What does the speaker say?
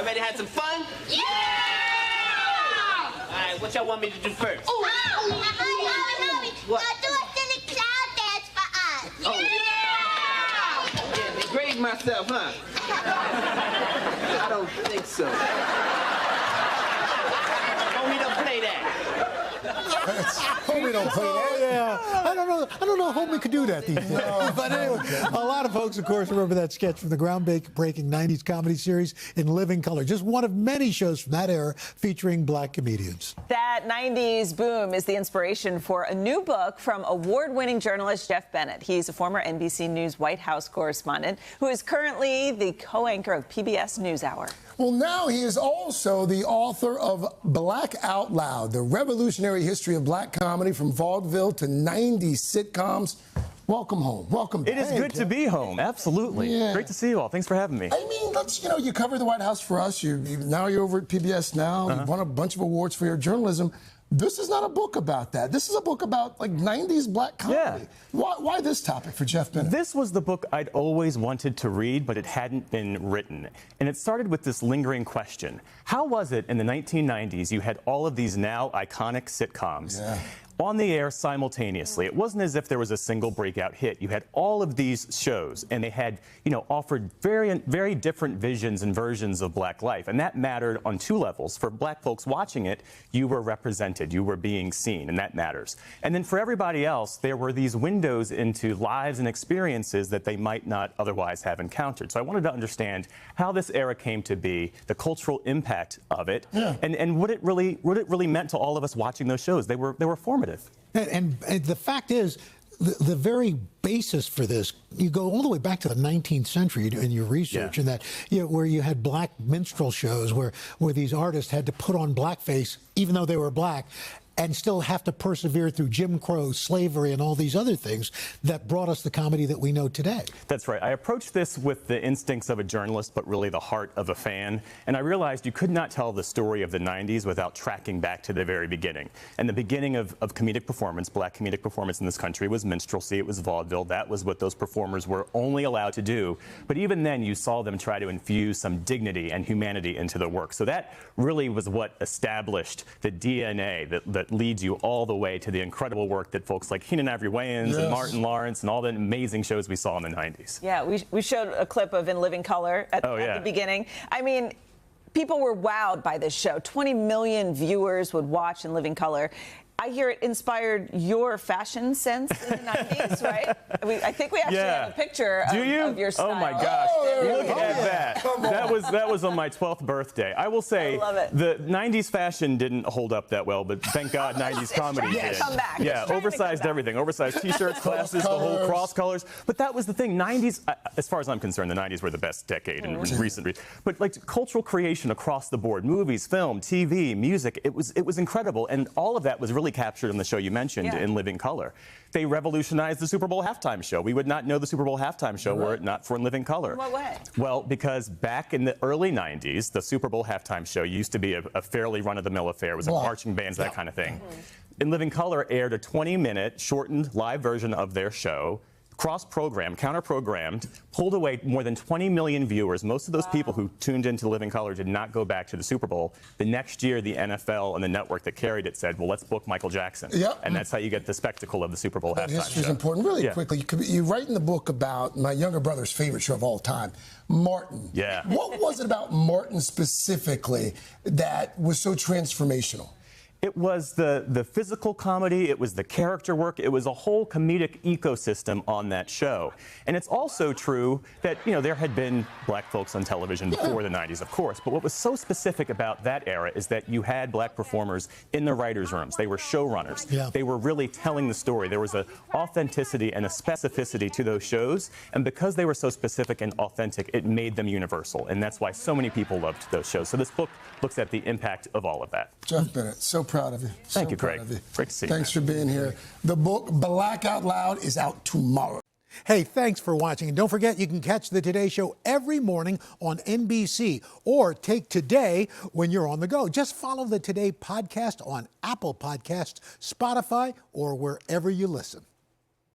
ready to have some fun? Yeah! All right, what y'all want me to do first? Oh, What? do a silly clown dance for us. Oh. Yeah, degrade myself, huh? I don't think so. Homie, don't play that. Homie don't play that. Yeah, I don't know if Homie could do that these days. But anyway, a lot of folks, of course, remember that sketch from the groundbreaking 90s comedy series In Living Color. Just one of many shows from that era featuring black comedians. That 90s boom is the inspiration for a new book from award-winning journalist Geoff Bennett. He's a former NBC News White House correspondent who is currently the co-anchor of PBS Newshour. Well, now he is also the author of Black Out Loud, the revolutionary history of black comedy from vaudeville to 90s sitcoms. Welcome home. Welcome back. It is good to be home. Absolutely. Yeah. Great to see you all. Thanks for having me. I mean, you cover the White House for us. Now you're over at PBS now. You've won a bunch of awards for your journalism. This is not a book about that. This is a book about, 90s black comedy. Yeah. Why this topic for Geoff Bennett? This was the book I'd always wanted to read, but it hadn't been written. And it started with this lingering question. How was it in the 1990s you had all of these now iconic sitcoms on the air simultaneously? It wasn't as if there was a single breakout hit. You had all of these shows, and they had, offered very different visions and versions of black life. And that mattered on two levels. For black folks watching it, you were represented, you were being seen, and that matters. And then for everybody else, there were these windows into lives and experiences that they might not otherwise have encountered. So I wanted to understand how this era came to be, the cultural impact of it, and what it really meant to all of us watching those shows. They were formative. And the fact is, the very basis for this, you go all the way back to the 19th century in your research, and that where you had black minstrel shows where these artists had to put on blackface even though they were black, and still have to persevere through Jim Crow, slavery, and all these other things that brought us the comedy that we know today. That's right. I approached this with the instincts of a journalist, but really the heart of a fan. And I realized you could not tell the story of the 90s without tracking back to the very beginning. And the beginning of comedic performance, black comedic performance in this country, was minstrelsy, it was vaudeville. That was what those performers were only allowed to do. But even then, you saw them try to infuse some dignity and humanity into the work. So that really was what established the DNA that leads you all the way to the incredible work that folks like Keenan Ivory Wayans and Martin Lawrence and all the amazing shows we saw in the 90s. Yeah, we showed a clip of In Living Color at the beginning. I mean, people were wowed by this show. 20 million viewers would watch In Living Color. I hear it inspired your fashion sense in the 90s, right? I think we actually have a picture of your style. Oh my gosh, look at that. That was on my 12th birthday. I will say the 90s fashion didn't hold up that well, but thank God 90s comedy did. Come back. Yeah, oversized everything. Oversized t-shirts, glasses, the whole cross colors. But that was the thing. 90s, as far as I'm concerned, the 90s were the best decade in recent. But cultural creation across the board, movies, film, TV, music, it was incredible. And all of that was really captured in the show you mentioned, In Living Color. They revolutionized the Super Bowl halftime show. We would not know the Super Bowl halftime show were it not for In Living Color. In what way? Well, because back in the early 90s, the Super Bowl halftime show used to be a fairly run-of-the-mill affair. It was marching bands, that kind of thing. In Living Color aired a 20-minute shortened live version of their show, cross-programmed, counter-programmed, pulled away more than 20 million viewers. Most of those people who tuned into Living Color did not go back to the Super Bowl. The next year, the NFL and the network that carried it said, well, let's book Michael Jackson. And that's how you get the spectacle of the Super Bowl halftime show. History is important. Really quickly, you write in the book about my younger brother's favorite show of all time, Martin. What was it about Martin specifically that was so transformational? It was the physical comedy, it was the character work, it was a whole comedic ecosystem on that show. And it's also true that, there had been black folks on television before the 90s, of course, but what was so specific about that era is that you had black performers in the writers' rooms. They were showrunners. They were really telling the story. There was an authenticity and a specificity to those shows, and because they were so specific and authentic, it made them universal, and that's why so many people loved those shows. So this book looks at the impact of all of that. Geoff Bennett, so proud of you. Thank you, Craig. Great to see you. Thanks for being here. The book, Black Out Loud, is out tomorrow. Hey, thanks for watching. And don't forget, you can catch the Today Show every morning on NBC or take Today when you're on the go. Just follow the Today podcast on Apple Podcasts, Spotify, or wherever you listen.